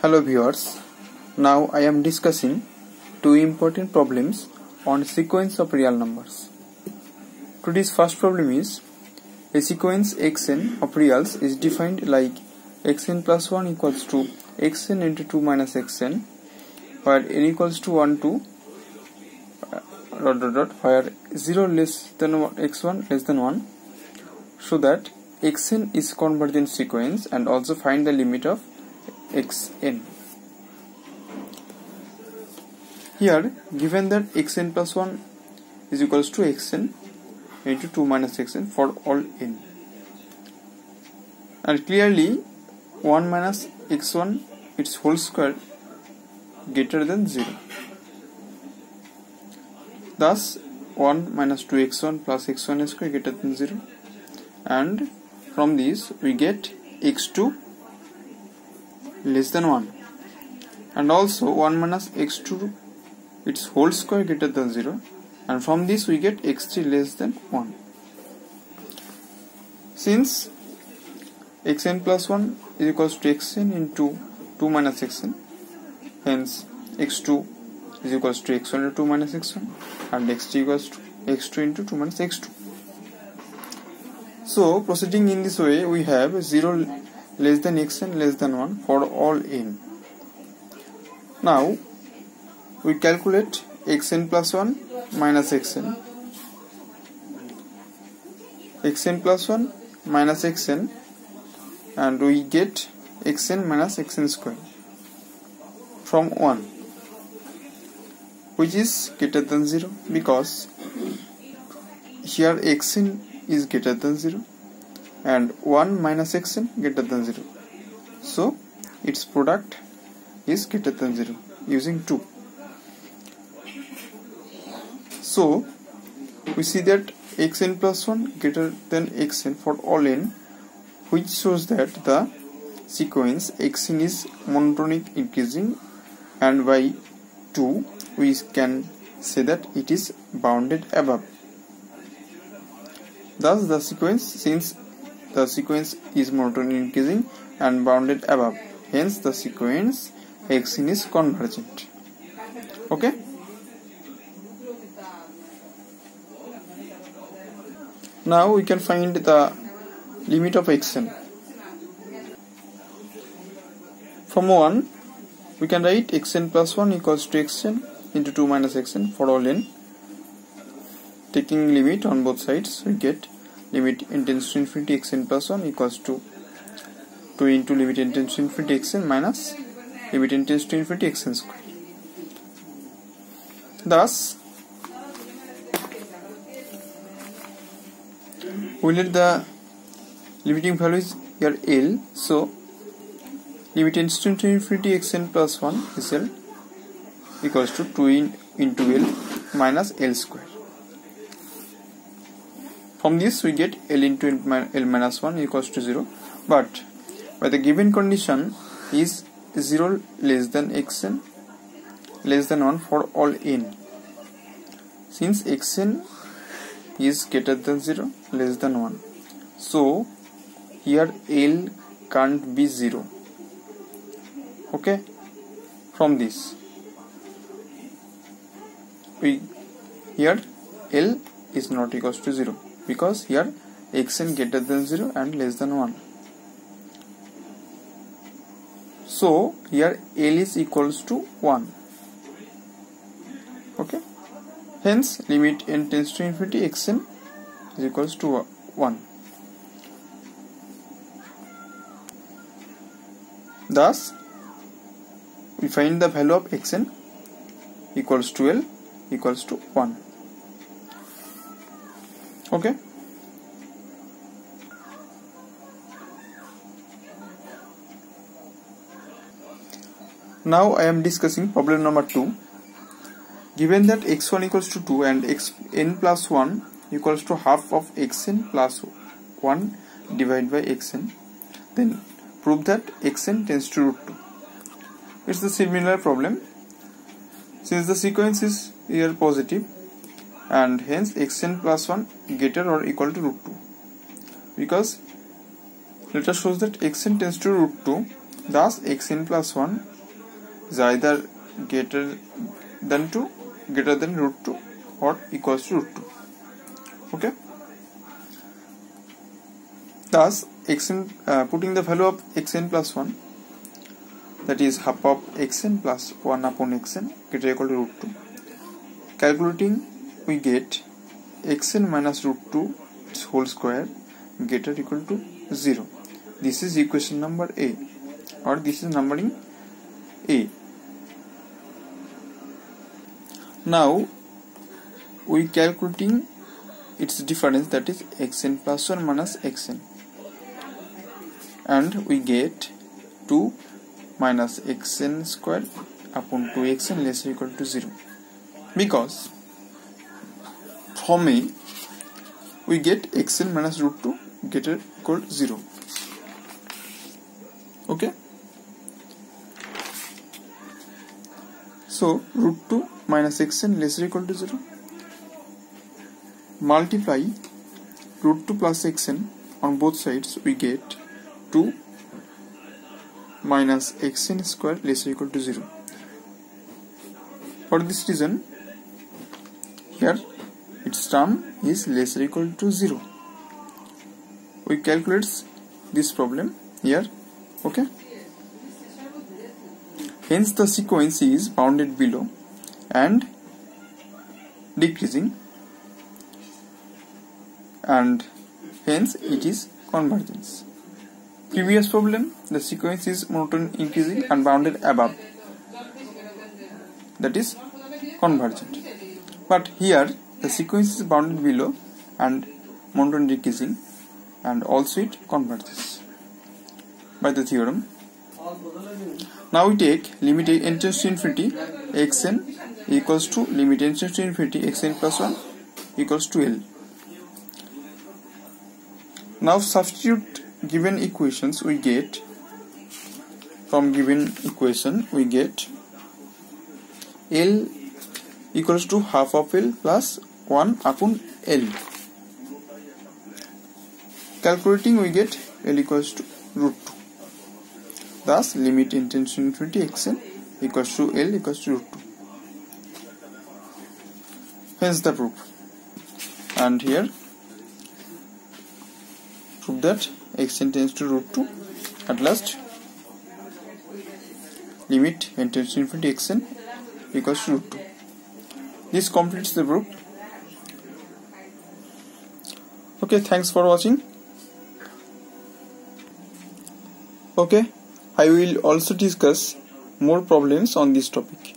Hello viewers, now I am discussing two important problems on sequence of real numbers. Today's first problem is a sequence xn of reals is defined like xn plus 1 equals to xn into 2 minus xn, where n equals to 1 to where 0 less than x1 less than 1, so that xn is convergent sequence, and also find the limit of xn. Here given that xn plus 1 is equals to xn into 2 minus xn for all n, and clearly 1 minus x1 its whole square greater than 0. Thus 1 minus 2x1 plus x1 square greater than 0, and from this we get x2 less than 1, and also 1 minus x2 its whole square greater than 0, and from this we get x3 less than 1. Since xn plus 1 is equals to xn into 2 minus xn, hence x2 is equals to x1 into 2 minus x1, and x3 equals to x2 into 2 minus x2. So proceeding in this way, we have 0 less than xn less than 1 for all n. Now we calculate xn plus 1 minus xn plus 1 minus xn, and we get xn minus xn square from 1, which is greater than 0, because here xn is greater than 0 and 1 minus xn greater than 0, so its product is greater than 0 using 2. So we see that xn plus 1 greater than xn for all n, which shows that the sequence xn is monotonic increasing, and by 2 we can say that it is bounded above. Thus the sequence, since the sequence is monotonic increasing and bounded above, hence the sequence xn is convergent. Okay. Now we can find the limit of xn. From 1 we can write xn plus 1 equals to xn into 2 minus xn for all n. Taking limit on both sides, we get limit n tends to infinity xn plus 1 equals to 2 into limit n tends to infinity xn minus limit n tends to infinity xn square. Thus we let the limiting value is here L, so limit tends to infinity xn plus 1 is L equals to 2 into L minus L square. From this we get L into L minus 1 equals to 0, but by the given condition is 0 less than xn less than 1 for all n. Since xn is greater than 0 less than 1, so here L can't be 0. Okay, from this we here L is not equals to 0, because here xn greater than 0 and less than 1, so here L is equals to 1. Okay, hence limit n tends to infinity xn is equals to 1. Thus we find the value of xn equals to L equals to 1. Okay. Now I am discussing problem number 2. Given that x1 equals to 2 and xn plus 1 equals to half of xn plus 1 divided by xn, then prove that xn tends to root 2. It's a similar problem. Since the sequence is here positive, and hence xn plus 1 greater or equal to root 2, because let us show that xn tends to root 2, Thus xn plus 1 is either greater than root 2 or equals to root 2. Okay. Thus xn, putting the value of xn plus 1, that is half of xn plus 1 upon xn greater or equal to root 2. Calculating, we get xn minus root 2 its whole square greater or equal to 0. This is equation number A, or this is numbering A. Now we calculating its difference, that is xn plus 1 minus xn, and we get 2 minus xn square upon 2xn less or equal to 0, because from A we get xn minus root 2 greater or equal to 0. Okay, so root 2 minus xn less or equal to 0, multiply root 2 plus xn on both sides, we get 2 minus xn square less or equal to 0. For this reason, here its term is less or equal to 0. We calculate this problem here. Okay. Hence the sequence is bounded below and decreasing, and hence it is convergence. Previous problem, the sequence is monotone increasing and bounded above, that is convergent. But here the sequence is bounded below and monotone decreasing, and also it converges by the theorem. Now we take limit n tends to infinity xn equals to limit n tends to infinity xn plus 1 equals to L. Now substitute given equations, we get, from given equation we get L equals to half of L plus 1 upon L. Calculating, we get L equals to root 2. Thus limit n tends to infinity xn equals to L equals to root 2. Hence the proof. And here prove that xn tends to root 2. At last limit n tends to infinity xn equals to root 2. This completes the proof. Okay, thanks for watching. Okay, I will also discuss more problems on this topic.